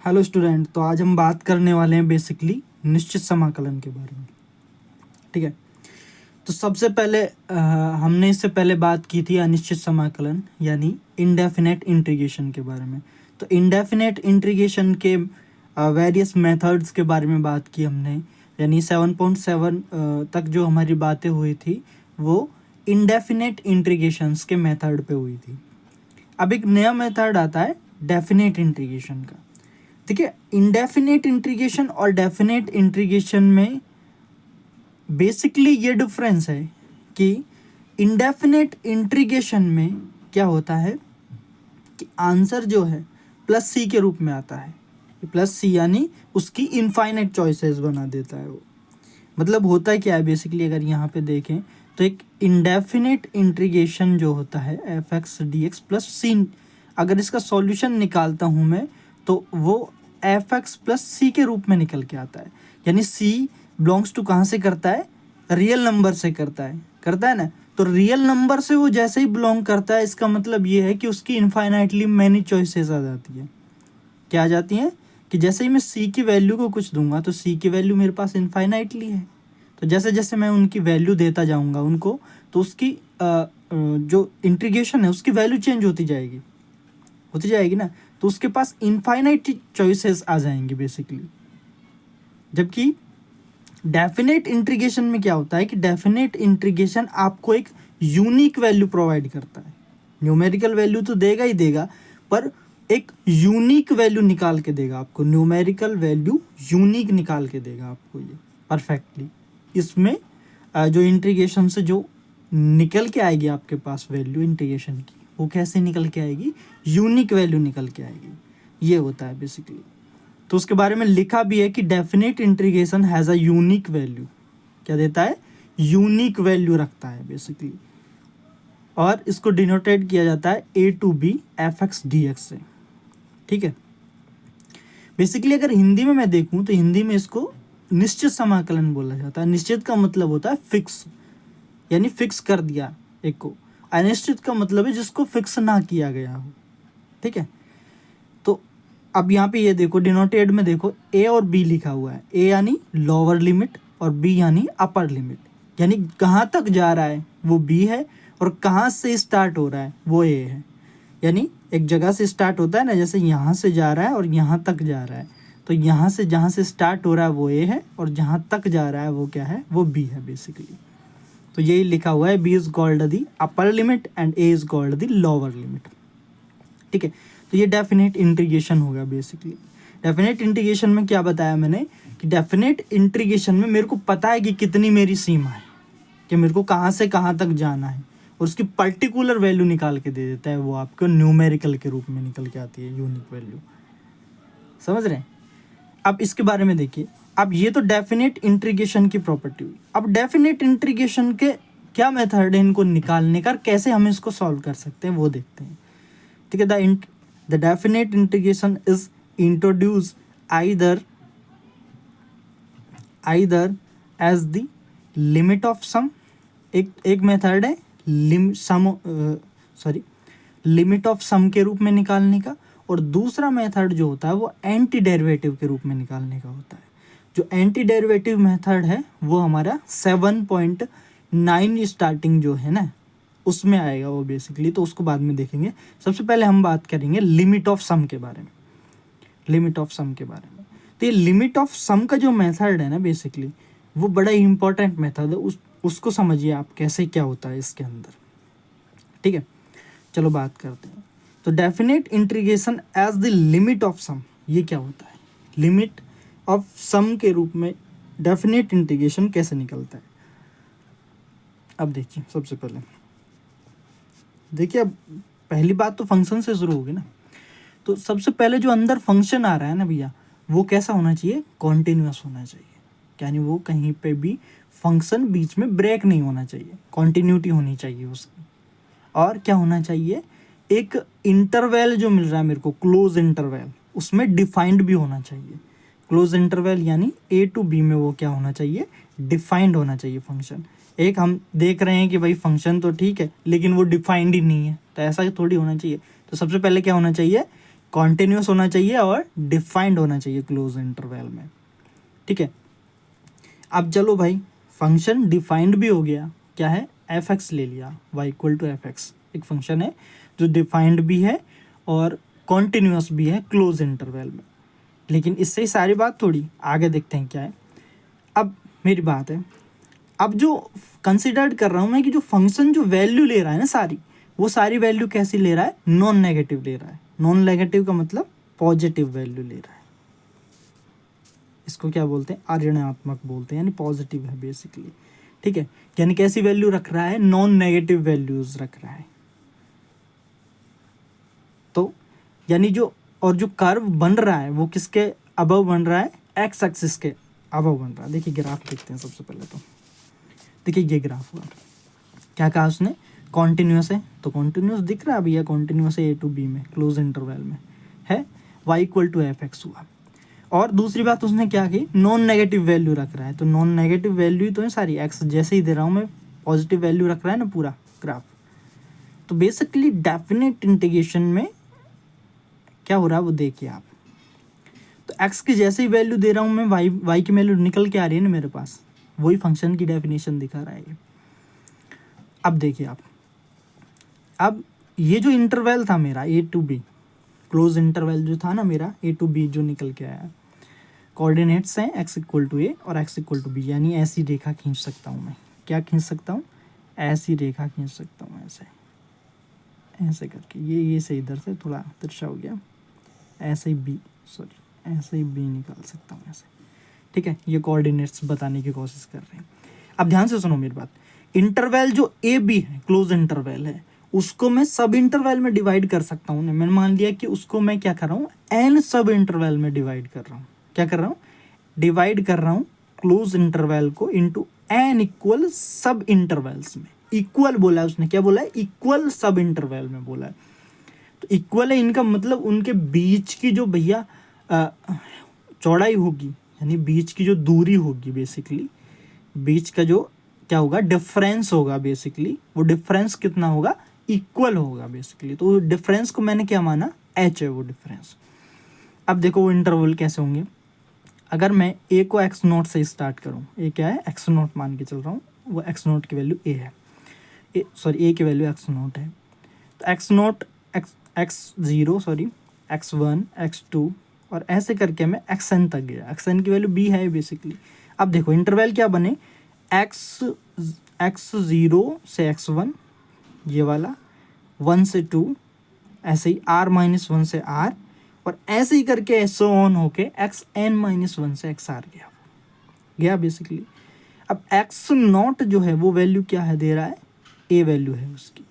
Hello student, तो आज हम बात करने वाले हैं बेसिकली निश्चित समाकलन के बारे में। ठीक है, तो सबसे पहले हमने इससे पहले बात की थी अनिश्चित समाकलन यानी इंडेफिनेट इंटीग्रेशन के बारे में। तो इंडेफिनेट इंटीग्रेशन के वेरियस मेथड्स के बारे में बात की हमने, यानी 7.7 तक जो हमारी बातें हुई थी वो इंडेफिनेट इंटीग्रेशंस के मेथड पे हुई थी। अब एक नया मेथड आता है डेफिनेट इंटीग्रेशन का। ठीक है, इंडेफिनेट इंटीग्रेशन और डेफिनेट इंटीग्रेशन में बेसिकली ये डिफरेंस है कि इंडेफिनेट इंटीग्रेशन में क्या होता है कि आंसर जो है प्लस सी के रूप में आता है। प्लस सी यानी उसकी इनफाइनाइट चॉइसेस बना देता है वो। मतलब होता है क्या है बेसिकली, अगर यहाँ पे देखें तो एक इंडेफिनेट इंटीग्रेशन जो होता है f x D x plus c, अगर इसका सॉल्यूशन निकालता हूँ मैं तो वो एफ एक्स प्लस सी के रूप में निकल के आता है। यानी सी बिलोंग्स टू कहाँ से करता है, रियल नंबर से करता है ना। तो रियल नंबर से वो जैसे ही बिलोंग करता है, इसका मतलब ये है कि उसकी इनफाइनाइटली मैनी चॉइसेस आ जाती है। क्या आ जाती हैं कि जैसे ही मैं सी की वैल्यू को कुछ दूंगा तो सी की वैल्यू मेरे पास इनफाइनाइटली है। तो जैसे जैसे मैं उनकी वैल्यू देता जाऊंगा उनको, तो उसकी जो इंटीग्रेशन है उसकी वैल्यू चेंज होती जाएगी ना। तो उसके पास इनफाइनाइट चॉइसेस आ जाएंगे बेसिकली। जबकि डेफिनेट इंटीग्रेशन में क्या होता है कि डेफिनेट इंटीग्रेशन आपको एक यूनिक वैल्यू प्रोवाइड करता है। न्यूमेरिकल वैल्यू तो देगा ही देगा, पर एक यूनिक वैल्यू निकाल के देगा आपको। न्यूमेरिकल वैल्यू यूनिक निकाल के देगा आपको ये परफेक्टली। इसमें जो इंटीग्रेशन से जो निकल के आएगी आपके पास वैल्यू इंटीग्रेशन की, वो कैसे निकल के आएगी, यूनिक वैल्यू निकल के आएगी। ये होता है बेसिकली। तो उसके बारे में लिखा भी है कि definite integration has a unique value. क्या देता है, यूनिक वैल्यू रखता है बेसिकली। और इसको डिनोटेट किया जाता है ए to b f x D x से। ठीक है, बेसिकली अगर हिंदी में मैं देखूं तो हिंदी में इसको निश्चित समाकलन बोला जाता है। निश्चित का मतलब होता है फिक्स, यानी फिक्स कर दिया एक को। अनिश्चित का मतलब है जिसको फिक्स ना किया गया हो। ठीक है, तो अब यहाँ पे ये देखो डिनोटेड में देखो ए और बी लिखा हुआ है। ए यानी लोअर लिमिट और बी यानी अपर लिमिट। यानी कहाँ तक जा रहा है वो बी है और कहाँ से स्टार्ट हो रहा है वो ए है। यानी एक जगह से स्टार्ट होता है ना, जैसे यहाँ से जा रहा है और यहाँ तक जा रहा है, तो यहाँ से जहाँ से स्टार्ट हो रहा है वो ए है और जहाँ तक जा रहा है वो क्या है, वो बी है बेसिकली। तो यही लिखा हुआ है, B is called the upper limit and A is called the lower limit. ठीक है, तो ये डेफिनेट इंटीग्रेशन होगा बेसिकली। डेफिनेट इंटीग्रेशन में क्या बताया मैंने कि डेफिनेट इंटीग्रेशन में मेरे को पता है कि कितनी मेरी सीमा है, कि मेरे को कहाँ से कहाँ तक जाना है, और उसकी पर्टिकुलर वैल्यू निकाल के दे देता है। वो आपको न्यूमेरिकल के रूप में निकल के आती है, यूनिक वैल्यू। समझ रहे हैं? अब इसके बारे में देखिए। अब ये तो डेफिनेट इंटीग्रेशन की प्रॉपर्टी हुई। अब डेफिनेट इंटीग्रेशन के क्या मेथड है इनको निकालने का, कैसे हम इसको सॉल्व कर सकते हैं वो देखते हैं। ठीक है, the definite integration is introduce either as the limit of sum. एक मेथड है लिमिट ऑफ सम के रूप में निकालने का, और दूसरा मेथड जो होता है वो एंटी डेरिवेटिव के रूप में निकालने का होता है। जो एंटी डेरिवेटिव मेथड है वो हमारा 7.9 स्टार्टिंग जो है ना उसमें आएगा वो बेसिकली। तो उसको बाद में देखेंगे। सबसे पहले हम बात करेंगे लिमिट ऑफ सम के बारे में। तो ये लिमिट ऑफ सम का जो मेथड है ना बेसिकली, वो बड़ा इंपॉर्टेंट मेथड है। उसको समझिए आप कैसे क्या होता है इसके अंदर। ठीक है, चलो बात करते हैं। तो definite integration as the limit of sum, ये क्या होता है, लिमिट ऑफ सम के रूप में डेफिनेट इंटीग्रेशन कैसे निकलता है। अब देखिए, सबसे पहले देखिए, अब पहली बात तो फंक्शन से शुरू होगी ना। तो सबसे पहले जो अंदर फंक्शन आ रहा है ना भैया, वो कैसा होना चाहिए, कॉन्टिन्यूअस होना चाहिए। यानी वो कहीं पे भी फंक्शन बीच में ब्रेक नहीं होना चाहिए, कॉन्टिन्यूटी होनी चाहिए उसकी। और क्या होना चाहिए, एक इंटरवल जो मिल रहा है मेरे को, क्लोज इंटरवल, उसमें डिफाइंड भी होना चाहिए। क्लोज इंटरवल यानी ए टू बी में वो क्या होना चाहिए, डिफाइंड होना चाहिए फंक्शन। एक हम देख रहे हैं कि भाई फंक्शन तो ठीक है लेकिन वो डिफाइंड ही नहीं है, तो ऐसा थोड़ी होना चाहिए। तो सबसे पहले क्या होना चाहिए, कॉन्टिन्यूस होना चाहिए और डिफाइंड होना चाहिए क्लोज इंटरवल में, ठीक है। अब चलो भाई, फंक्शन डिफाइंड भी हो गया, क्या है, एफ एक्स ले लिया, Y equal to F X, एक फंक्शन है जो डिफाइंड भी है और कॉन्टिन्यूस भी है क्लोज इंटरवल में। लेकिन इससे ही सारी बात थोड़ी, आगे देखते हैं क्या है। अब मेरी बात है, अब जो कंसिडर्ड कर रहा हूँ मैं कि जो फंक्शन जो वैल्यू ले रहा है ना सारी, वो सारी वैल्यू कैसी ले रहा है, नॉन नेगेटिव ले रहा है। नॉन नेगेटिव का मतलब पॉजिटिव वैल्यू ले रहा है, इसको क्या बोलते हैं, ऋणात्मक बोलते हैं, यानी पॉजिटिव है बेसिकली, ठीक है। यानी कैसी वैल्यू रख रहा है, नॉन नेगेटिव वैल्यूज रख रहा है। तो यानी जो कर्व बन रहा है वो किसके अबव बन रहा है, एक्स एक्सिस के अबव बन रहा है। देखिए ग्राफ देखते हैं सबसे पहले, तो देखिए ये ग्राफ हुआ, क्या कहा उसने, कॉन्टिन्यूस है, तो कॉन्टिन्यूस दिख रहा है भैया, कॉन्टिन्यूस है ए टू बी में, क्लोज इंटरवल में है, Y equal to F X हुआ। और दूसरी बात उसने क्या की, नॉन नेगेटिव वैल्यू रख रहा है, तो नॉन नेगेटिव वैल्यू तो है सारी, एक्स जैसे ही दे रहा हूँ मैं, पॉजिटिव वैल्यू रख रहा है ना पूरा ग्राफ। तो बेसिकली डेफिनेट इंटीग्रेशन में क्या हो रहा है वो देखिए आप, तो एक्स की जैसे ही वैल्यू दे रहा हूँ मैं, वाई की वैल्यू निकल के आ रही है ना मेरे पास, वही फंक्शन की डेफिनेशन दिखा रहा है ये। अब देखिए आप, अब ये जो इंटरवल था मेरा ए टू बी, क्लोज इंटरवल जो था ना मेरा ए टू बी, जो निकल के आया, कोऑर्डिनेट्स हैं एक्स इक्वल टू ए और एक्स इक्वल टू बी, यानी ऐसी रेखा खींच सकता हूँ मैं, क्या खींच सकता हूँ, ऐसी रेखा खींच सकता हूँ, ऐसे ऐसे करके, ये से इधर से थोड़ा तिरछा हो गया, ऐसे ही बी, सॉरी ऐसे ही बी निकाल सकता हूँ ऐसे, ठीक है। ये कोऑर्डिनेट्स बताने की कोशिश कर रहे हैं। अब ध्यान से सुनो मेरी बात, इंटरवल जो ए बी है, क्लोज इंटरवल है, उसको मैं सब इंटरवल में डिवाइड कर सकता हूँ। मैंने मान लिया कि उसको मैं क्या कर रहा हूँ, एन सब इंटरवल में डिवाइड कर रहा हूँ। क्या कर रहा हूँ, डिवाइड कर रहा हूँ क्लोज इंटरवल को इंटू एन इक्वल सब इंटरवल्स में। इक्वल बोला है उसने, क्या बोला है, इक्वल सब इंटरवल में बोला है। तो इक्वल है, इनका मतलब उनके बीच की जो भैया चौड़ाई होगी, यानी बीच की जो दूरी होगी, बेसिकली बीच का जो क्या होगा, डिफरेंस होगा, बेसिकली वो डिफरेंस कितना होगा, इक्वल होगा बेसिकली। तो डिफरेंस को मैंने क्या माना, एच है वो डिफरेंस। अब देखो वो इंटरवल कैसे होंगे, अगर मैं ए को एक्स नोट से स्टार्ट करूँ, ए क्या है, एक्स नोट मान के चल रहा हूँ, वो एक्स नोट की वैल्यू ए है, ए की वैल्यू एक्स नोट है, तो X naught X zero, sorry X one, X two, और ऐसे करके मैं एक्स एन तक गया, एक्स एन की वैल्यू बी है बेसिकली। अब देखो इंटरवल क्या बने, एक्स ज़ीरो से एक्स वन, ये वाला, वन से टू, ऐसे ही आर माइनस वन से आर, और ऐसे ही करके ऐसे ऑन होके एक्स एन माइनस वन से एक्स आर गया बेसिकली। अब एक्स नॉट जो है वो वैल्यू क्या है, दे रहा है ए वैल्यू है उसकी।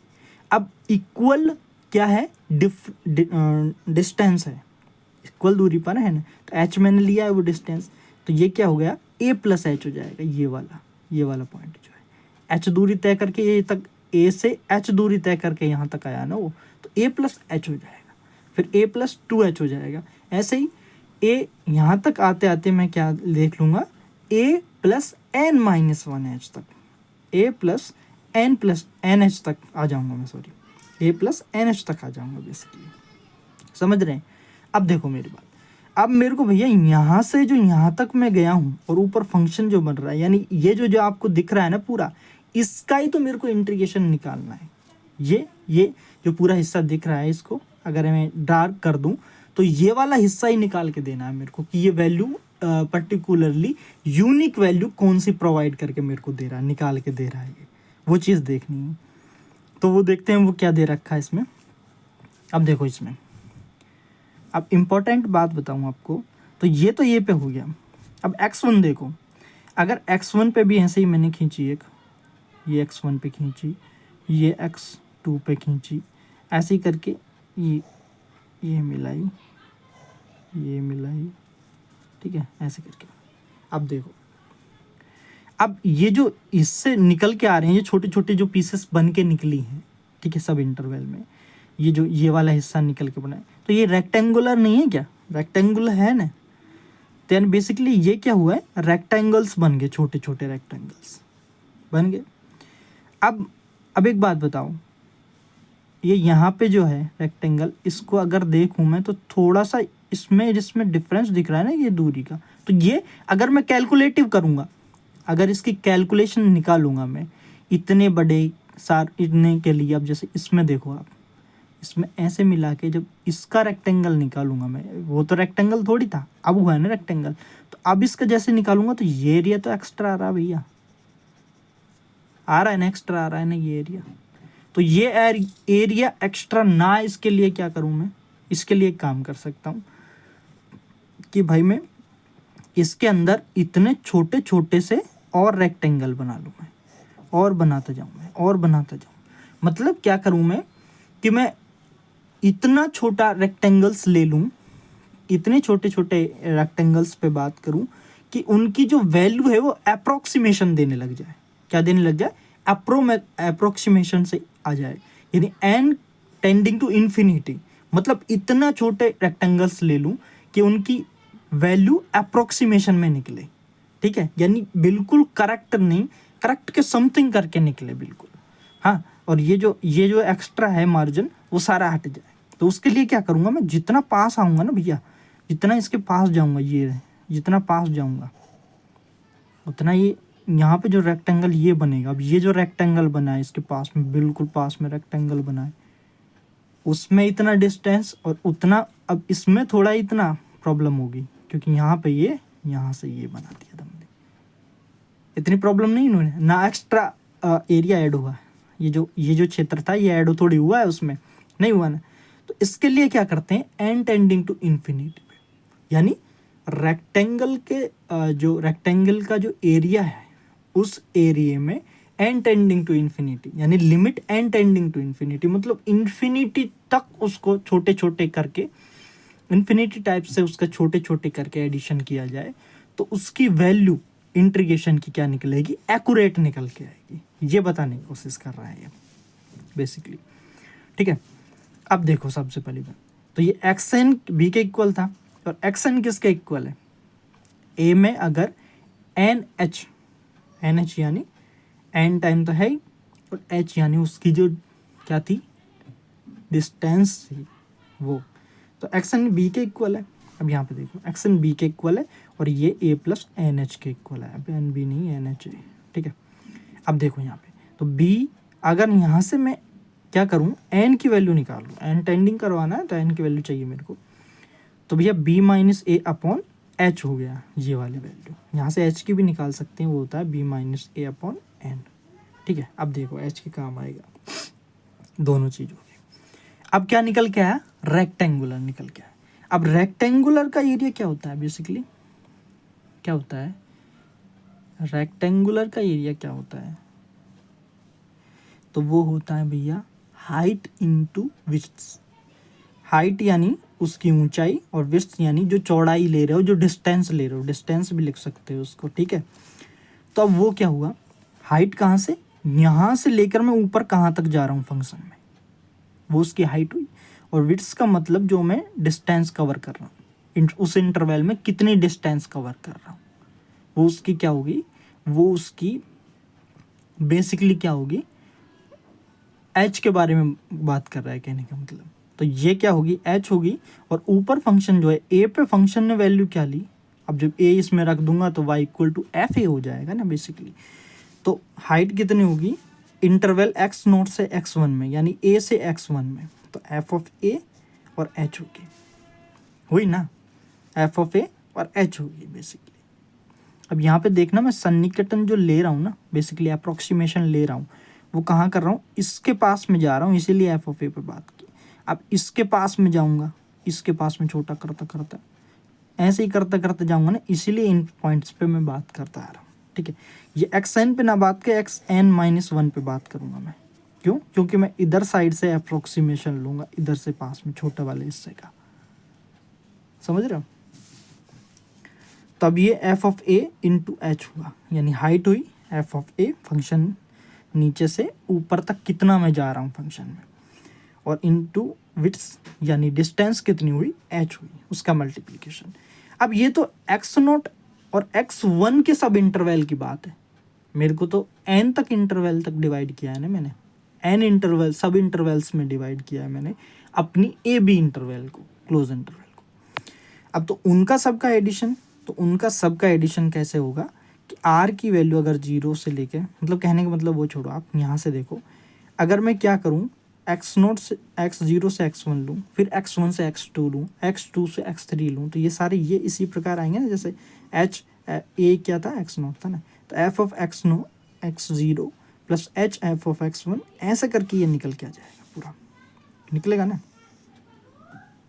अब इक्वल क्या है, डिस्टेंस है, इक्वल दूरी पर है ना, तो एच मैंने लिया है वो डिस्टेंस, तो ये क्या हो गया, ए प्लस एच हो जाएगा, ये वाला पॉइंट जो है, एच दूरी तय करके ये तक, ए से एच दूरी तय करके यहाँ तक आया ना वो, तो ए प्लस एच हो जाएगा, फिर ए प्लस टू एच हो जाएगा। ऐसे ही ए यहाँ तक आते आते मैं क्या देख लूँगा, a plus N minus one h तक, ए प्लस एन एच तक आ जाऊँगा मैं, sorry a plus n h तक आ जाऊँगा बेसिकली, समझ रहे हैं। अब देखो मेरी बात, अब मेरे को भैया यहाँ से जो यहाँ तक मैं गया हूँ और ऊपर फंक्शन जो बन रहा है, यानी ये जो आपको दिख रहा है ना पूरा, इसका ही तो मेरे को इंटीग्रेशन निकालना है। ये जो पूरा हिस्सा दिख रहा है, इसको अगर मैं डार्क कर दूं तो ये वाला हिस्सा ही निकाल के देना है मेरे को, कि ये वैल्यू पर्टिकुलरली यूनिक वैल्यू कौन सी प्रोवाइड करके मेरे को दे रहा है, निकाल के दे रहा है, ये वो चीज़ देखनी है। तो वो देखते हैं वो क्या दे रखा है इसमें। अब देखो इसमें, अब इम्पोर्टेंट बात बताऊं आपको, तो ये पे हो गया। अब x1 देखो, अगर x1 पे भी ऐसे ही मैंने खींची एक, ये x1 पे खींची, ये x2 पे खींची, ऐसे ही करके ये मिलाई, ठीक है, ऐसे करके। अब देखो, अब ये जो इससे निकल के आ रहे हैं, ये छोटे छोटे जो पीसेस बन के निकली हैं, ठीक है, सब इंटरवल में, ये वाला हिस्सा निकल के बना है, तो ये रेक्टेंगुलर नहीं है क्या, रेक्टेंगुलर है ना, देन बेसिकली ये क्या हुआ है, रेक्टेंगल्स बन गए, छोटे छोटे रेक्टेंगल्स बन गए। अब एक बात बताओ, ये यहाँ पे जो है रेक्टेंगल, इसको अगर देखूँ मैं तो थोड़ा सा इसमें डिफरेंस दिख रहा है ना ये दूरी का। तो ये अगर मैं कैलकुलेटिव करूँगा, अगर इसकी कैलकुलेशन निकालूंगा मैं इतने बड़े इतने के लिए, अब जैसे इसमें देखो आप, इसमें ऐसे मिला के जब इसका रेक्टेंगल निकालूंगा मैं, वो तो रेक्टेंगल थोड़ी था, अब हुआ है ना रेक्टेंगल, तो अब इसका जैसे निकालूंगा तो ये एरिया तो एक्स्ट्रा आ रहा है भैया, आ रहा है ना, एक्स्ट्रा आ रहा है ना ये एरिया। तो ये एरिया एक्स्ट्रा ना, इसके लिए क्या करूं मैं, इसके लिए एक काम कर सकता हूं कि भाई मैं इसके अंदर इतने छोटे छोटे से और रेक्टेंगल बना लूँ मैं, और बनाता जाऊँ मैं, और बनाता जाऊँ। मतलब क्या करूँ मैं कि मैं इतना छोटा रेक्टेंगल्स ले लूँ, इतने छोटे छोटे रेक्टेंगल्स पे बात करूँ कि उनकी जो वैल्यू है वो अप्रोक्सीमेशन देने लग जाए। क्या देने लग जाए? अप्रोक्सीमेशन से आ जाए, यानी एन टेंडिंग टू इन्फिनिटी। मतलब इतना छोटे रेक्टेंगल्स ले लूँ कि उनकी वैल्यू अप्रोक्सीमेशन में निकले, ठीक है, यानी बिल्कुल करेक्ट नहीं, करेक्ट के समथिंग करके निकले बिल्कुल, हाँ। और ये जो एक्स्ट्रा है मार्जिन वो सारा हट जाए। तो उसके लिए क्या करूँगा मैं, जितना पास आऊँगा ना भैया, जितना इसके पास जाऊँगा, ये जितना पास जाऊँगा उतना ये यहाँ पे जो रेक्टेंगल ये बनेगा, अब ये जो रेक्टेंगल बना है इसके पास में, बिल्कुल पास में रेक्टेंगल बना है, उसमें इतना डिस्टेंस और उतना, अब इसमें थोड़ा इतना प्रॉब्लम होगी क्योंकि यहाँ पे ये यहाँ से ये बना दिया था हमने, इतनी प्रॉब्लम नहीं इन्होंने ना, एक्स्ट्रा एरिया ऐड हुआ, ये जो क्षेत्र था ये ऐड थोड़ी हुआ है, उसमें नहीं हुआ ना। तो इसके लिए क्या करते हैं, एन टेंडिंग टू इन्फिनिटी, यानी रेक्टेंगल के जो रेक्टेंगल का जो एरिया है उस एरिया में एन टेंडिंग टू इन्फिनिटी, यानी limit N tending to infinity, मतलब इन्फिनिटी तक उसको छोटे छोटे करके, इन्फिनिटी टाइप से उसका छोटे छोटे करके एडिशन किया जाए तो उसकी वैल्यू इंटीग्रेशन की क्या निकलेगी, एक्यूरेट निकल के आएगी। ये बताने की कोशिश कर रहा है ये बेसिकली, ठीक है। अब देखो सबसे पहली बात तो ये एक्स एन बी के इक्वल था, और एक्स एन किसके इक्वल है, ए में अगर एन एच यानी एन टाइम तो है ही, और एच यानी उसकी जो क्या थी, डिस्टेंस थी वो, तो एक्स एन बी के इक्वल है। अब यहाँ पे देखो एक्स एन बी के इक्वल है और ये ए प्लस एन एच के इक्वल है, अब एन बी नहीं एन एच है, ठीक है। अब देखो यहाँ पे तो बी, अगर यहाँ से मैं क्या करूँ, एन की वैल्यू निकाल लूँ, एन टेंडिंग करवाना है तो एन की वैल्यू चाहिए मेरे को, तो भैया B minus A upon H हो गया ये वाली वैल्यू, यहाँ से एच की भी निकाल सकते हैं, वो होता है B minus A upon N, ठीक है। अब देखो एच के काम आएगा दोनों चीज़ों के। अब क्या निकल के आया, रेक्टेंगुलर निकल के आया। अब रेक्टेंगुलर का एरिया क्या होता है, बेसिकली क्या होता है, रेक्टेंगुलर का एरिया क्या होता है, तो वो होता है भैया हाइट इनटू विड्थ। हाइट यानी उसकी ऊंचाई, और विड्थ यानी जो चौड़ाई ले रहे हो, जो डिस्टेंस ले रहे हो, डिस्टेंस भी लिख सकते हो उसको, ठीक है। तो अब वो क्या हुआ, हाइट कहाँ से, यहाँ से लेकर मैं ऊपर कहाँ तक जा रहा हूँ फंक्शन में, वो उसकी हाइट हुई। और विड्थ का मतलब जो मैं डिस्टेंस कवर कर रहा हूँ, उस इंटरवल में कितनी डिस्टेंस कवर कर रहा हूँ, वो उसकी क्या होगी, वो उसकी बेसिकली क्या होगी, एच के बारे में बात कर रहा है कहने का मतलब। तो ये क्या होगी, एच होगी, और ऊपर फंक्शन जो है ए पे फंक्शन ने वैल्यू क्या ली, अब जब ए इसमें रख दूंगा तो Y equal to F A हो जाएगा ना बेसिकली। तो हाइट कितनी होगी, इंटरवल एक्स नोट से एक्स वन में, यानी ए से एक्स वन में, तो एफ ऑफ ए और एच होगी, हुई ना, एफ ऑफ ए और एच होगी बेसिकली। अब यहाँ पे देखना मैं सन्निकटन जो ले रहा हूँ ना, बेसिकली अप्रोक्सीमेशन ले रहा हूँ, वो कहाँ कर रहा हूँ, इसके पास में जा रहा हूँ, इसीलिए एफ ऑफ ए पे बात की। अब इसके पास में जाऊँगा, इसके पास में छोटा करता करता ऐसे ही करते करते जाऊँगा ना, इसीलिए इन पॉइंट्स पे मैं बात करता आ रहा हूँ, ठीक है। ये एक्स एन पे ना बात के एक्स एन माइनस वन पे बात करूँगा मैं, क्यों, क्योंकि मैं इधर साइड से अप्रोक्सीमेशन लूँगा, इधर से पास में छोटे वाले हिस्से का, समझ रहे हो। तब ये F of A into H हुआ, यानी हाइट हुई एफ ऑफ ए, फंक्शन नीचे से ऊपर तक कितना मैं जा रहा हूँ फंक्शन में, और इंटू विड्थ यानी डिस्टेंस कितनी हुई, एच हुई, उसका मल्टीप्लिकेशन। अब ये तो एक्स नोट और एक्स वन के सब इंटरवल की बात है, मेरे को तो एन तक इंटरवल तक डिवाइड किया है ना मैंने, n इंटरवल सब इंटरवल्स में डिवाइड किया है मैंने अपनी ए बी इंटरवल को, क्लोज इंटरवल को। अब तो उनका सबका एडिशन कैसे होगा कि आर की वैल्यू अगर 0 से लेके, मतलब कहने का मतलब वो छोड़ो, आप यहाँ से देखो, अगर मैं क्या करूँ x0 से x0 से x1 लूँ, फिर x1 से x2 लूँ, x2 से x3 लूँ, तो ये सारे ये इसी प्रकार आएंगे ना, जैसे h a क्या था x0 था ना, तो f of x0 plus h f of x1 ऐसा करके ये निकल के आ जाएगा, पूरा निकलेगा ना,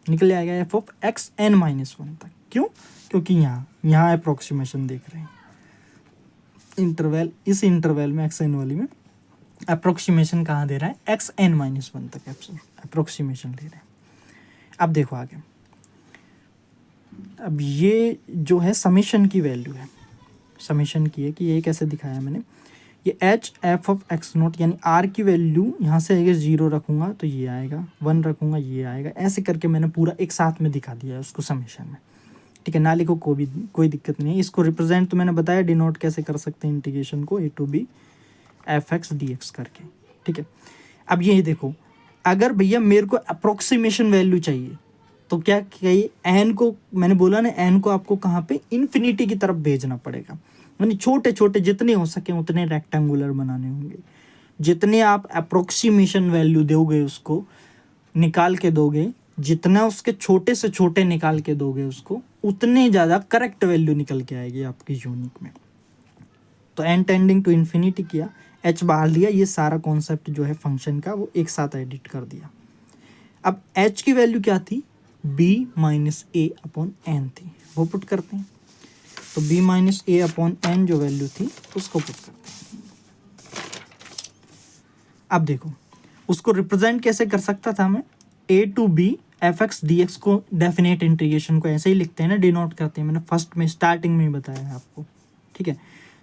निकल आएगा f ऑफ xn-1 तक। क्यों? क्योंकि यहाँ अप्रोक्सीमेशन देख रहे हैं इंटरवल, इस इंटरवल में xn वाली में अप्रोक्सीमेशन कहाँ दे रहा है, xn-1 तक अप्रोक्सीमेशन ले रहे हैं। अब देखो आगे, अब ये जो है समेशन की वैल्यू है, समेशन की है कि ये कैसे दिखाया मैंने, ये h f ऑफ x0 यानी r की वैल्यू यहाँ से अगर 0 रखूँगा तो ये आएगा, 1 रखूँगा ये आएगा, ऐसे करके मैंने पूरा एक साथ में दिखा दिया है उसको समेशन में। ठीक है, ना लिखो कोई दिक्कत नहीं है। इसको रिप्रेजेंट तो मैंने बताया डिनोट कैसे कर सकते हैं इंटीग्रेशन को, a to b fx dx करके। ठीक है, अब ये देखो, अगर भैया मेरे को अप्रोक्सीमेशन वैल्यू चाहिए तो क्या चाहिए, एन को मैंने बोला ना, एन को आपको कहाँ पे, इन्फिनिटी की तरफ भेजना पड़ेगा, यानी छोटे छोटे जितने हो सके उतने रेक्टेंगुलर बनाने होंगे। जितने आप अप्रोक्सीमेशन वैल्यू दोगे उसको निकाल के दोगे, जितना उसके छोटे से छोटे निकाल के दोगे उसको, उतने ज़्यादा करेक्ट वैल्यू निकल के आएगी आपकी यूनिक में। तो एन टेंडिंग टू इन्फिनिटी किया, एच बाहर लिया, ये सारा कॉन्सेप्ट जो है फंक्शन का वो एक साथ एडिट कर दिया। अब एच की वैल्यू क्या थी, b minus A upon N थी, वो पुट करते हैं। तो b minus A upon N जो वैल्यू थी उसको पुट करते हैं। अब देखो उसको रिप्रेजेंट कैसे कर सकता था मैं, a to b F x D X को डेफिनेट इंटीग्रेशन को ऐसे ही लिखते हैं ना, डिनोट करते हैं, मैंने फर्स्ट में स्टार्टिंग में ही बताया है आपको। ठीक है,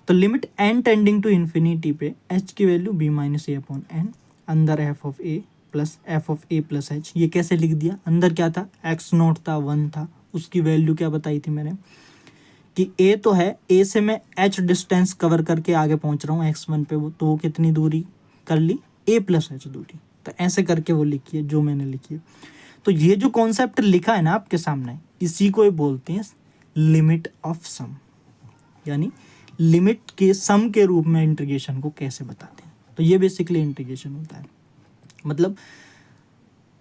तो limit n tending to infinity पे h की value b minus A upon N, अंदर f of a plus F of A plus एच, ये कैसे लिख दिया, अंदर क्या था x0 था 1 था, उसकी वैल्यू क्या बताई थी मैंने कि a तो है, a से मैं h डिस्टेंस कवर करके आगे पहुंच रहा हूँ x1 पे, वो तो कितनी दूरी कर ली, a प्लस एच दूरी, तो ऐसे करके वो लिखी है जो मैंने लिखी है। तो ये जो कॉन्सेप्ट लिखा है ना आपके सामने, इसी को ये बोलते हैं लिमिट ऑफ सम, यानी लिमिट के सम के रूप में इंटीग्रेशन को कैसे बताते हैं। तो ये बेसिकली इंटीग्रेशन होता है। मतलब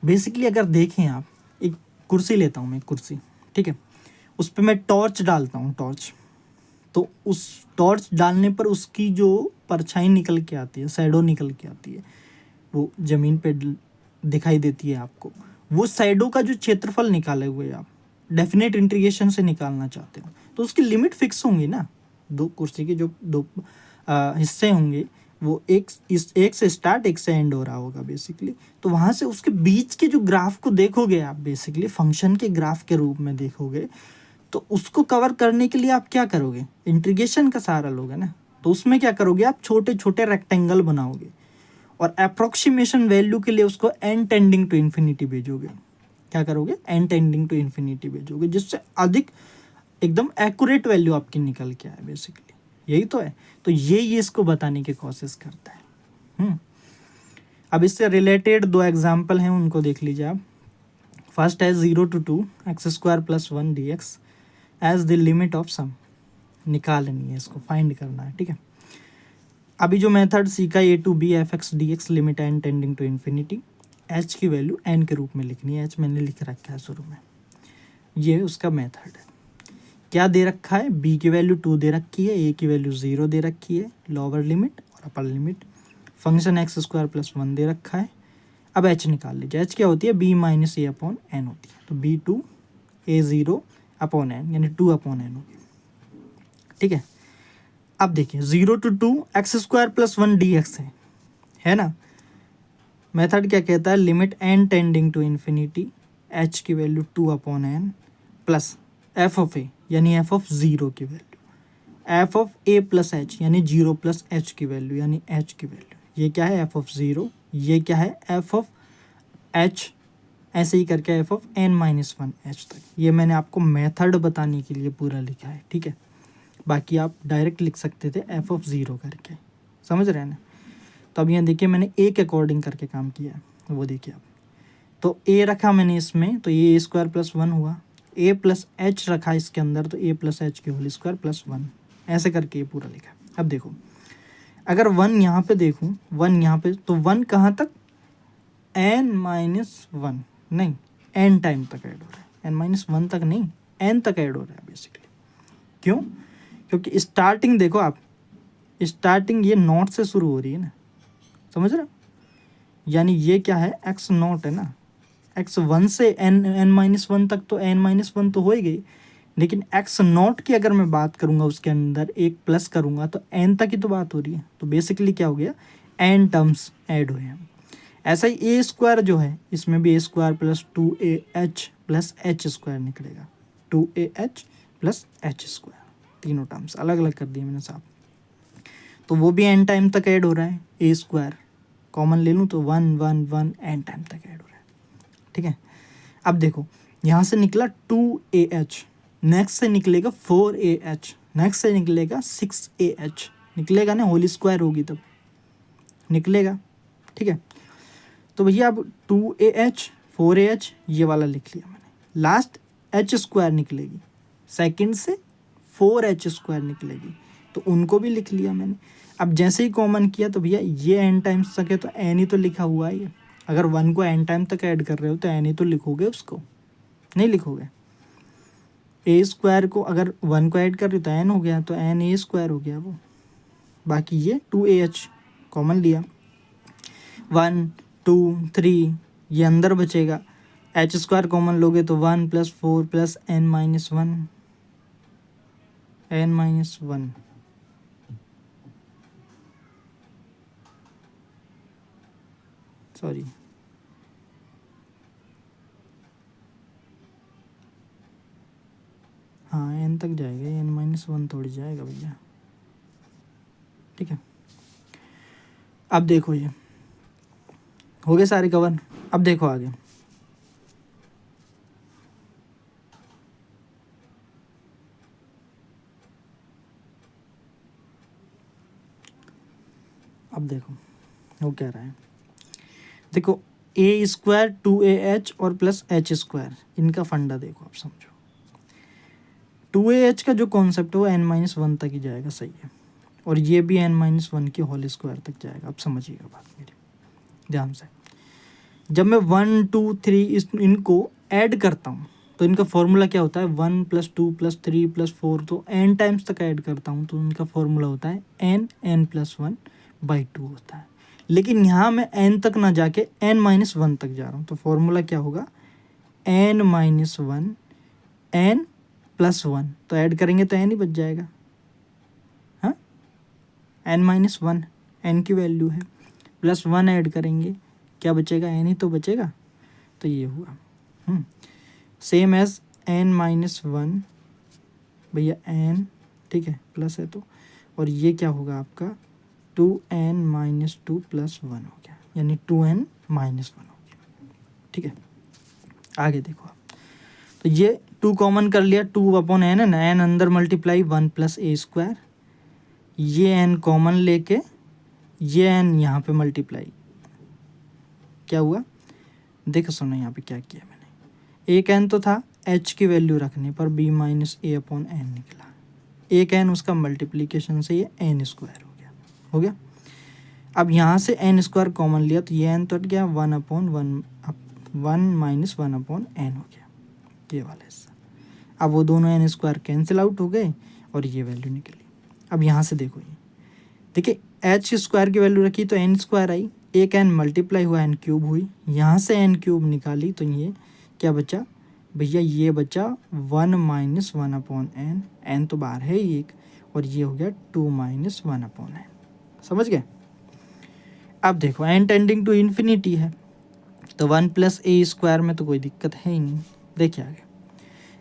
बेसिकली अगर देखें आप, एक कुर्सी लेता हूँ मैं, कुर्सी, ठीक है, उस पर मैं टॉर्च डालता हूँ, टॉर्च, तो उस टॉर्च डालने पर उसकी जो परछाई निकल के आती है, शैडो निकल के आती है, वो ज़मीन पे दिखाई देती है आपको, वो शैडो का जो क्षेत्रफल निकाले हुए आप डेफिनेट इंटीग्रेशन से निकालना चाहते हो, तो उसकी लिमिट फिक्स होंगी ना, दो कुर्सी के जो दो हिस्से होंगे, वो एक से स्टार्ट एक से एंड हो रहा होगा बेसिकली, तो वहाँ से उसके बीच के जो ग्राफ को देखोगे आप, बेसिकली फंक्शन के ग्राफ के रूप में देखोगे, तो उसको कवर करने के लिए आप क्या करोगे, इंटीग्रेशन का सहारा लोगे ना। तो उसमें क्या करोगे आप, छोटे छोटे रेक्टेंगल बनाओगे और अप्रोक्सीमेशन वैल्यू के लिए उसको एन टेंडिंग टू इन्फिनिटी भेजोगे। क्या करोगे, एन टेंडिंग टू इन्फिनिटी भेजोगे, जिससे अधिक एकदम एक्यूरेट वैल्यू आपकी निकल के आए, बेसिकली यही तो है। तो ये इसको बताने की कोशिश करता है। अब इससे रिलेटेड दो एग्जाम्पल हैं, उनको देख लीजिए आप। फर्स्ट है 0 to 2 x² + 1 dx as the limit of sum, निकालनी है, इसको फाइंड करना है। ठीक है, अभी जो मेथड सीखा a to b F x D X limit n tending to infinity, h की वैल्यू n के रूप में लिखनी है, h मैंने लिख रखा है शुरू में, ये उसका मेथड है। क्या दे रखा है, b की वैल्यू 2 दे रखी है, a की वैल्यू 0 दे रखी है, लोअर लिमिट और अपर लिमिट, फंक्शन x² + 1 दे रखा है। अब h निकाल लीजिए, h क्या होती है, b minus A upon N होती है, तो b2 a0 अपॉन एन, यानी 2 अपॉन एन होगी। ठीक है, अब देखिए 0 to 2 x² + 1 dx है ना। मेथड क्या कहता है, limit n tending to infinity, h की value 2 upon n plus F of a यानी एफ ऑफ 0 की value, f of A plus h यानी 0 प्लस एच की वैल्यू, यानी एच की वैल्यू, ये क्या है एफ ऑफ 0, ये क्या है एफ ऑफ एच, ऐसे ही करके एफ ऑफ n-1 एच तक। ये मैंने आपको मेथड बताने के लिए पूरा लिखा है। ठीक है, बाकी आप डायरेक्ट लिख सकते थे एफ ऑफ 0 करके, समझ रहे हैं ना। तो अब यहाँ देखिए मैंने ए के अकॉर्डिंग करके काम किया है, वो देखिए आप। तो ए रखा मैंने इसमें, तो ये ए स्क्वायर प्लस वन हुआ। ए प्लस एच रखा इसके अंदर, तो ए प्लस एच के होल स्क्वायर प्लस वन, ऐसे करके ये पूरा लिखा। अब देखो अगर वन यहाँ पे देखूँ, वन यहाँ पे, तो वन कहाँ तक, एन माइनस वन, नहीं एन टाइम तक ऐड हो रहा है, एन माइनस वन तक नहीं, एन तक ऐड हो रहा है बेसिकली। क्यों? क्योंकि स्टार्टिंग देखो आप, स्टार्टिंग ये नॉट से शुरू हो रही है ना, समझ रहे हो? यानी ये क्या है, एक्स नॉट है ना, एक्स वन से एन माइनस वन तक, तो एन माइनस वन तो हो ही गई, लेकिन एक्स नॉट की अगर मैं बात करूँगा उसके अंदर एक प्लस करूँगा तो एन तक ही तो बात हो रही है। तो बेसिकली क्या हो गया, एन टर्म्स ऐड हुए हैं। ऐसा ही ए स्क्वायर जो है, इसमें भी a square plus two A h plus h square निकलेगा, टू ए एच प्लस एच स्क्वायर, तीनों टर्म्स अलग अलग कर दिए मैंने साहब। तो वो भी एन टाइम तक ऐड हो रहा है, ए स्क्वायर कॉमन ले लूँ तो one one one N time तक ऐड हो रहा है, ठीक है। अब देखो यहाँ से निकला टू ए एच, नेक्स्ट से निकलेगा फोर ए एच, नेक्स्ट से निकलेगा सिक्स ए एच, निकलेगा ना, होल स्क्वायर होगी तब निकलेगा, ठीक है। तो भैया अब two A H four A H ये वाला लिख लिया मैंने, लास्ट एच स्क्वायर निकलेगी, सेकंड से फोर एच स्क्वायर निकलेगी, तो उनको भी लिख लिया मैंने। अब जैसे ही कॉमन किया तो भैया ये एन टाइम्स तक है, तो एन ही तो लिखा हुआ है ये। अगर वन को एन टाइम तक ऐड कर रहे हो तो एन ही तो लिखोगे, उसको नहीं लिखोगे। ए स्क्वायर को अगर वन को ऐड कर रहे हो तो एन हो गया, तो एन ए स्क्वायर हो गया वो। बाकी ये टू ए एच कॉमन लिया, वन टू थ्री ये अंदर बचेगा, एच स्क्वायर कॉमन लोगे तो one plus four plus N minus one, N minus one, sorry हाँ एन तक जाएगा, एन माइनस वन थोड़ी जाएगा भैया, ठीक है। अब देखो ये हो गए सारे कवर। अब देखो आगे, अब देखो वो कह रहा है, देखो ए स्क्वायर टू ए एच और प्लस एच स्क्वायर, इनका फंडा देखो आप समझो। टू ए एच का जो कॉन्सेप्ट है वो एन माइनस वन तक ही जाएगा, सही है, और ये भी एन माइनस वन के होल स्क्वायर तक जाएगा। अब समझिएगा बात मेरी ध्यान से, जब मैं वन टू थ्री इनको ऐड करता हूँ तो इनका फॉर्मूला क्या होता है, one plus two plus three plus four, तो एन टाइम्स तक ऐड करता हूँ तो उनका फॉर्मूला होता है N, N plus one by two होता है। लेकिन यहाँ मैं एन तक ना जाके एन माइनस वन तक जा रहा हूँ, तो फॉर्मूला क्या होगा, N minus one N plus one, तो ऐड करेंगे तो एन ही बच जाएगा, हाँ एन माइनस वन एन की वैल्यू है, प्लस वन ऐड करेंगे क्या बचेगा, एन ही तो बचेगा, तो ये हुआ same as N minus one भैया एन, ठीक है प्लस है तो, और ये क्या होगा आपका two N minus two plus one हो गया, यानी टू एन माइनस वन हो गया, ठीक है। आगे देखो आप, तो ये टू कॉमन कर लिया, टू अपॉन एन है ना, एन अंदर मल्टीप्लाई वन प्लस ए स्क्वायर, ये एन कॉमन लेके ये एन यहाँ पे मल्टीप्लाई, क्या हुआ देखो सुनो यहाँ पे क्या किया मैंने, एक एन तो था, एच की वैल्यू रखने पर B minus A upon N निकला, एक एन उसका मल्टीप्लीकेशन से ये एन स्क्वायर हो गया। अब यहाँ से एन स्क्वायर कॉमन लिया तो ये एन तो हट गया, one upon one, one minus one upon N हो गया ये वाला हिस्सा। अब वो दोनों एन स्क्वायर कैंसिल आउट हो गए और ये वैल्यू निकली। अब यहाँ से देखो ये देखिए, एच स्क्वायर की वैल्यू रखी तो एन स्क्वायर आई, एक एन मल्टीप्लाई हुआ एन क्यूब हुई, यहाँ से एन क्यूब निकाली तो ये क्या बचा भैया, ये बचा one minus one upon N, N तो बाहर है ही एक, और ये हो गया two minus one upon N, समझ गए। अब देखो एन टेंडिंग टू इन्फिनिटी है तो वन प्लस ए स्क्वायर में तो कोई दिक्कत है ही नहीं। देखिए आगे,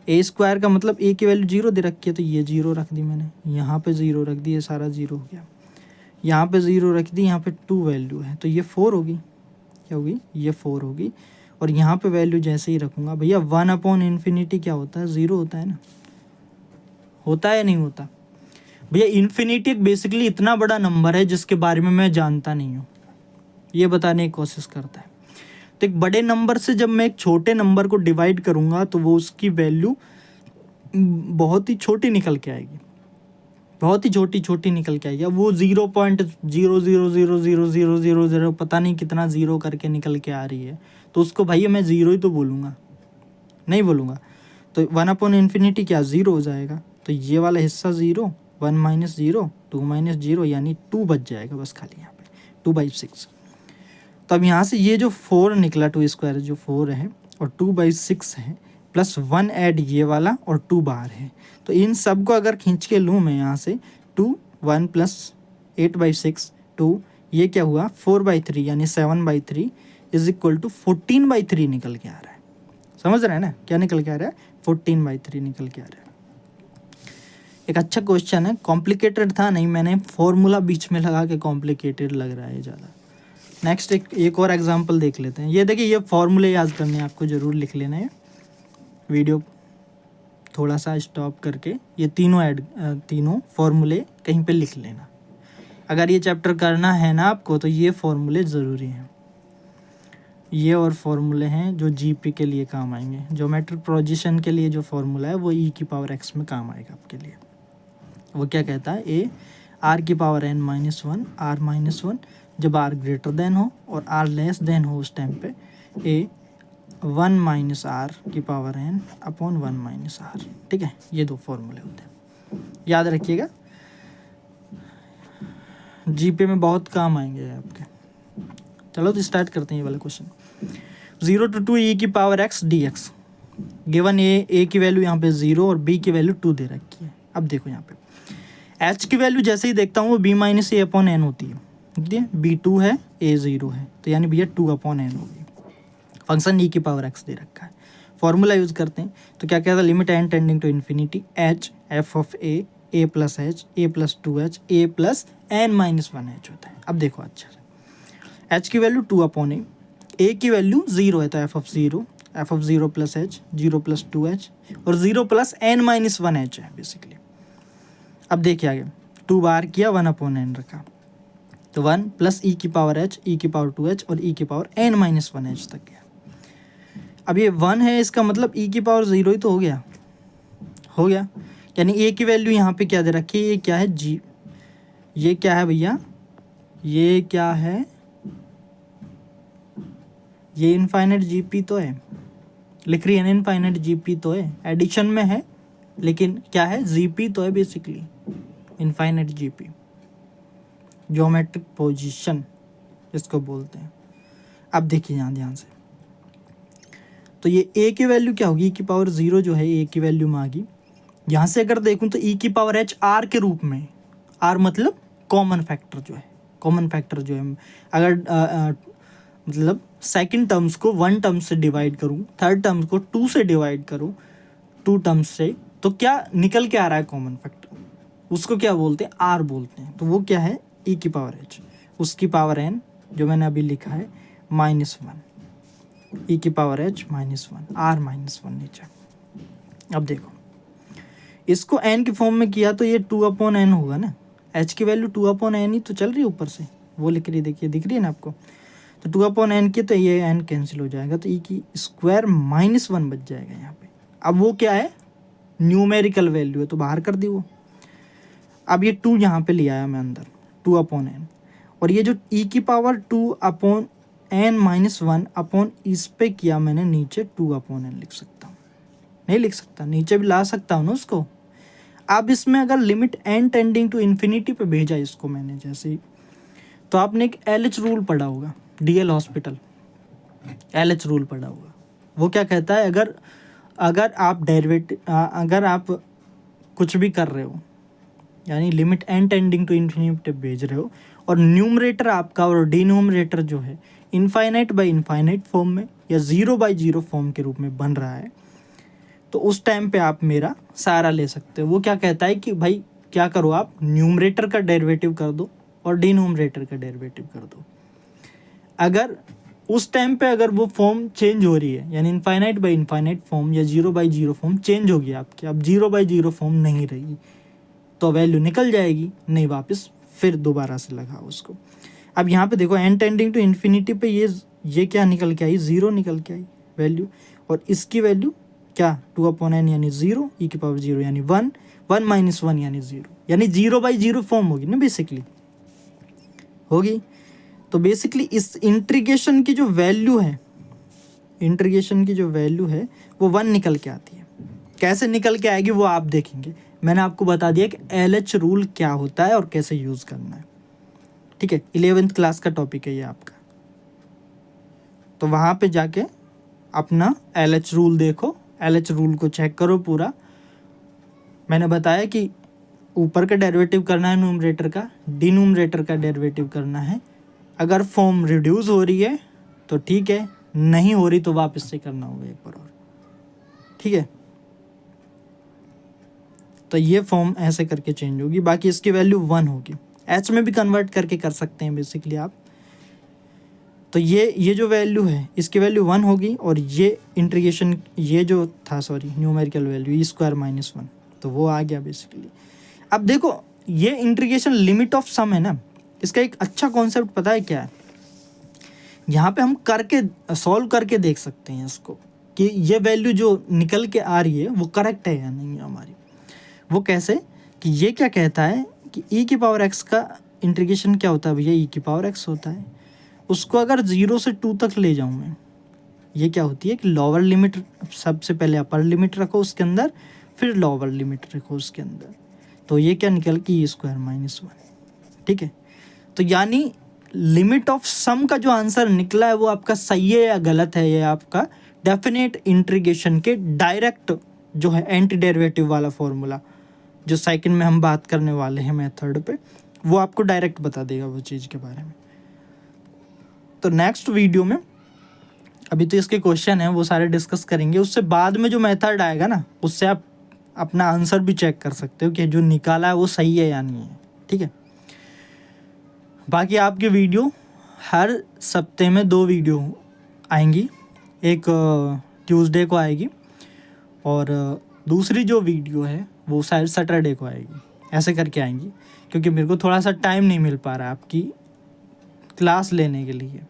ए स्क्वायर का मतलब ए की वैल्यू जीरो दे रखी है तो ये जीरो रख दी मैंने, यहाँ पे जीरो रख दी, ये सारा जीरो हो गया, यहाँ पे ज़ीरो रख दी, यहाँ पे टू वैल्यू है तो ये फोर होगी, क्या होगी ये फोर होगी, और यहाँ पे वैल्यू जैसे ही रखूँगा भैया वन अपॉन इन्फिनिटी क्या होता है, ज़ीरो होता है ना, होता है या नहीं होता भैया। इन्फिनिटी बेसिकली इतना बड़ा नंबर है जिसके बारे में मैं जानता नहीं हूँ, ये बताने की कोशिश करता है। तो एक बड़े नंबर से जब मैं एक छोटे नंबर को डिवाइड करूँगा तो वो उसकी वैल्यू बहुत ही छोटी निकल के आएगी, बहुत ही छोटी निकल के आएगी। अब वो 0.00000000 पता नहीं कितना ज़ीरो करके निकल के आ रही है, तो उसको भैया मैं ज़ीरो ही तो बोलूँगा, नहीं बोलूँगा। तो 1/∞ क्या ज़ीरो हो जाएगा। तो ये वाला हिस्सा zero, 1 minus zero, 2 minus zero, यानी 2 बच जाएगा बस खाली यहाँ पे 2/6। तो अब यहाँ से ये जो 4 निकला, 2² जो 4 है और 2/6 है, प्लस 1 ऐड ये वाला और 2 बाहर है। तो इन सब को अगर खींच के लूँ मैं यहाँ से 2, 1 प्लस 8/6 2, ये क्या हुआ 4/3 यानी 7/3 इज इक्वल टू 14/3 निकल के आ रहा है। समझ रहे हैं ना क्या निकल के आ रहा है, 14/3 निकल के आ रहा है। एक अच्छा क्वेश्चन है, कॉम्प्लिकेटेड था नहीं, मैंने फॉर्मूला बीच में लगा के कॉम्प्लिकेटेड लग रहा है ज़्यादा। नेक्स्ट एक और एग्जांपल देख लेते हैं। ये देखिए, ये फॉर्मूले याद करने हैं आपको, ज़रूर लिख लेना है। वीडियो थोड़ा सा स्टॉप करके ये तीनों फॉर्मूले कहीं पे लिख लेना। अगर ये चैप्टर करना है ना आपको तो ये फॉर्मूले ज़रूरी हैं। ये और फॉर्मूले हैं जो जीपी के लिए काम आएंगे। ज्योमेट्रिक प्रोजेक्शन के लिए जो फॉर्मूला है वो e⁻x में काम आएगा आपके लिए। वो क्या कहता है, ए r⁻n-1 r-1 जब r ग्रेटर देन हो और r लेस देन हो उस टाइम पे ए 1 माइनस r⁻n/1 - r। ठीक है, ये दो फॉर्मूले होते हैं, याद रखिएगा, जीपी में बहुत काम आएंगे आपके। चलो तो स्टार्ट करते हैं ये वाला question. 0 to 2 e⁻x dx given a की वैल्यू यहाँ पे 0 और b की वैल्यू 2 दे रखी है। अब देखो यहाँ पे h की वैल्यू जैसे ही देखता हूँ वो b - a/n होती है। देखिए b2 है, a 0 है, तो यानी भैया 2/n होगी। फंक्शन e⁻x दे रखा है, फॉर्मूला यूज़ करते हैं। तो क्या कहता है, limit n tending to infinity h f(a) a plus h a plus 2h a plus n-1h होता है। अब देखो अच्छा से, h की वैल्यू 2/a, a की वैल्यू 0 है तो f(0) plus h 0 plus 2h और 0 प्लस n-1h है बेसिकली। अब देखिए आगे, 2 बार किया 1/n रखा, तो 1 प्लस e⁻h e⁻2h और e⁻n-1h तक गया। अब ये 1 है, इसका मतलब e⁻0 ही तो हो गया, यानी a की वैल्यू यहाँ पे क्या दे रखी है, ये क्या है जी, ये क्या है भैया, ये क्या है, ये इनफाइनाइट जीपी तो है, लिख रही है ना इनफाइनाइट जीपी तो है, एडिशन में है लेकिन क्या है जीपी तो है basically, infinite GP, geometric position इसको बोलते हैं। अब देखिए यहाँ ध्यान से, तो ये a की वैल्यू क्या होगी, e⁻0 जो है a की वैल्यू में आ गई। यहाँ से अगर देखूँ तो e⁻h r के रूप में, r मतलब कॉमन फैक्टर जो है, अगर मतलब सेकंड टर्म्स को 1 टर्म से डिवाइड करूँ, थर्ड टर्म्स को 2 से डिवाइड करूँ, 2 टर्म्स से, तो क्या निकल के आ रहा है कॉमन फैक्टर, उसको क्या बोलते हैं, r बोलते हैं। तो वो क्या है e⁻h, उसकी पावर n जो मैंने अभी लिखा है -1, e⁻h -1 r -1 नीचे। अब देखो इसको n के फॉर्म में किया तो ये 2/n होगा ना, h की वैल्यू 2/n ही तो चल रही है ऊपर से, वो लिख रही, देखिए दिख रही है ना आपको, तो 2/n की तो ये n कैंसिल हो जाएगा, तो e की स्क्वायर -1 बच जाएगा यहाँ पे। अब वो क्या है, न्यूमेरिकल वैल्यू है तो बाहर कर दी वो। अब ये 2 यहाँ पे ले आया मैं अंदर, 2/n, और ये जो e⁻2/n-1 इस पे किया मैंने नीचे 2/n लिख सकता हूँ, नहीं लिख सकता, नीचे भी ला सकता हूँ ना उसको। अब इसमें अगर limit n tending to infinity पे भेजा इसको मैंने जैसे ही, तो आपने एक LH रूल पढ़ा होगा, DL हॉस्पिटल LH रूल पढ़ा होगा। वो क्या कहता है, अगर आप कुछ भी कर रहे हो, यानी limit n tending to infinity भेज रहे हो और न्यूमरेटर आपका और डिनोमिनेटर जो है इनफाइनाइट बाय इनफाइनाइट फॉर्म में या 0/0 फॉर्म के रूप में बन रहा है, तो उस टाइम पे आप मेरा सहारा ले सकते हो। वो क्या कहता है कि भाई क्या करो, आप न्यूमरेटर का डेरिवेटिव कर दो और डिनोमिनेटर का डेरिवेटिव कर दो। अगर उस टाइम पे अगर वो फॉर्म चेंज हो रही है, यानी इनफाइनाइट बाय इनफाइनाइट फॉर्म या 0/0 फॉर्म चेंज हो गया आपकी, अब 0/0 फॉर्म नहीं रही, तो वैल्यू निकल जाएगी, नहीं वापस फिर दोबारा से लगाओ उसको। अब यहाँ पे देखो n टेंडिंग टू इन्फिनिटी पे ये क्या निकल के आई, 0 निकल के आई वैल्यू, और इसकी वैल्यू क्या 2/n यानी 0, e⁻0 यानी 1, 1 - 1 यानी 0, यानी 0/0 फॉर्म होगी ना बेसिकली, होगी। तो बेसिकली इस इंटीग्रेशन की जो वैल्यू है, इंटीग्रेशन की जो वैल्यू है वो 1 निकल के आती है। कैसे निकल के आएगी वो आप देखेंगे। मैंने आपको बता दिया कि LH रूल क्या होता है और कैसे यूज़ करना है, ठीक है। 11th क्लास का टॉपिक है ये आपका, तो वहाँ पे जाके अपना LH रूल देखो, LH रूल को चेक करो पूरा। मैंने बताया कि ऊपर का डेरिवेटिव करना है न्यूमरेटर का, डिनोमिनेटर का डेरिवेटिव करना है। अगर फॉर्म रिड्यूस हो रही है तो ठीक है, नहीं हो रही तो वापस से करना होगा एक बार और, ठीक है। तो ये फॉर्म ऐसे करके चेंज होगी, बाकी इसकी वैल्यू 1 होगी। एच में भी कन्वर्ट करके कर सकते हैं बेसिकली आप। तो ये जो वैल्यू है इसकी वैल्यू 1 होगी, और ये इंटीग्रेशन ये जो था सॉरी न्यूमेरिकल वैल्यू e² - 1, तो वो आ गया बेसिकली। अब देखो ये इंटीग्रेशन लिमिट ऑफ सम है ना, इसका एक अच्छा कॉन्सेप्ट पता है क्या है, यहाँ पे हम करके सॉल्व करके देख सकते हैं इसको कि ये वैल्यू जो निकल के आ रही है वो करेक्ट है या नहीं है हमारी। वो कैसे कि ये क्या कहता है कि e⁻x का इंटीग्रेशन क्या होता है भैया, e⁻x होता है। उसको अगर 0 से 2 तक ले जाऊँ मैं, ये क्या होती है कि लोअर लिमिट, सबसे पहले अपर लिमिट रखो उसके अंदर, फिर लोअर लिमिट रखो उसके अंदर, तो ये क्या निकल के e² - 1, ठीक है। तो यानी लिमिट ऑफ सम का जो आंसर निकला है वो आपका सही है या गलत है, ये आपका डेफिनेट इंटीग्रेशन के डायरेक्ट जो है एंटी डेरिवेटिव वाला फॉर्मूला जो सेकंड में हम बात करने वाले हैं मेथड पे, वो आपको डायरेक्ट बता देगा वो चीज़ के बारे में। तो नेक्स्ट वीडियो में अभी तो इसके क्वेश्चन हैं वो सारे डिस्कस करेंगे, उससे बाद में जो मेथड आएगा ना उससे आप अपना आंसर भी चेक कर सकते हो कि जो निकाला है वो सही है या नहीं है, ठीक है। बाकी आपकी वीडियो हर सप्ते में 2 वीडियो आएंगी, एक ट्यूसडे को आएगी और दूसरी जो वीडियो है वो शायद सैटरडे को आएगी, ऐसे करके आएंगी, क्योंकि मेरे को थोड़ा सा टाइम नहीं मिल पा रहा है आपकी क्लास लेने के लिए,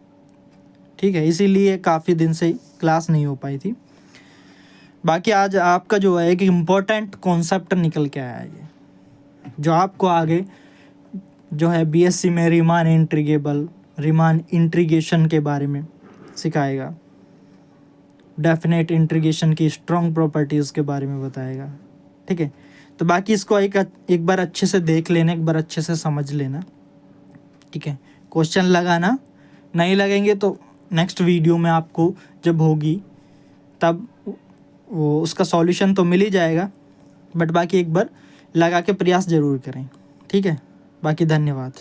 ठीक है, इसीलिए काफ़ी दिन से क्लास नहीं हो पाई थी। बाकी आज आपका जो है एक इम्पोर्टेंट कॉन्सेप्ट निकल के आया है ये, जो आपको आगे जो है BSc में रीमान इंटीग्रेशन के बारे में सिखाएगा, डेफिनेट इंटीग्रेशन की स्ट्रॉन्ग प्रॉपर्टीज़ के बारे में बताएगा, ठीक है। तो बाकी इसको एक बार अच्छे से देख लेना, एक बार अच्छे से समझ लेना, ठीक है। क्वेश्चन लगाना, नहीं लगेंगे तो नेक्स्ट वीडियो में आपको जब होगी तब वो उसका सॉल्यूशन तो मिल ही जाएगा, बट बाकी एक बार लगा के प्रयास ज़रूर करें, ठीक है। बाकी धन्यवाद।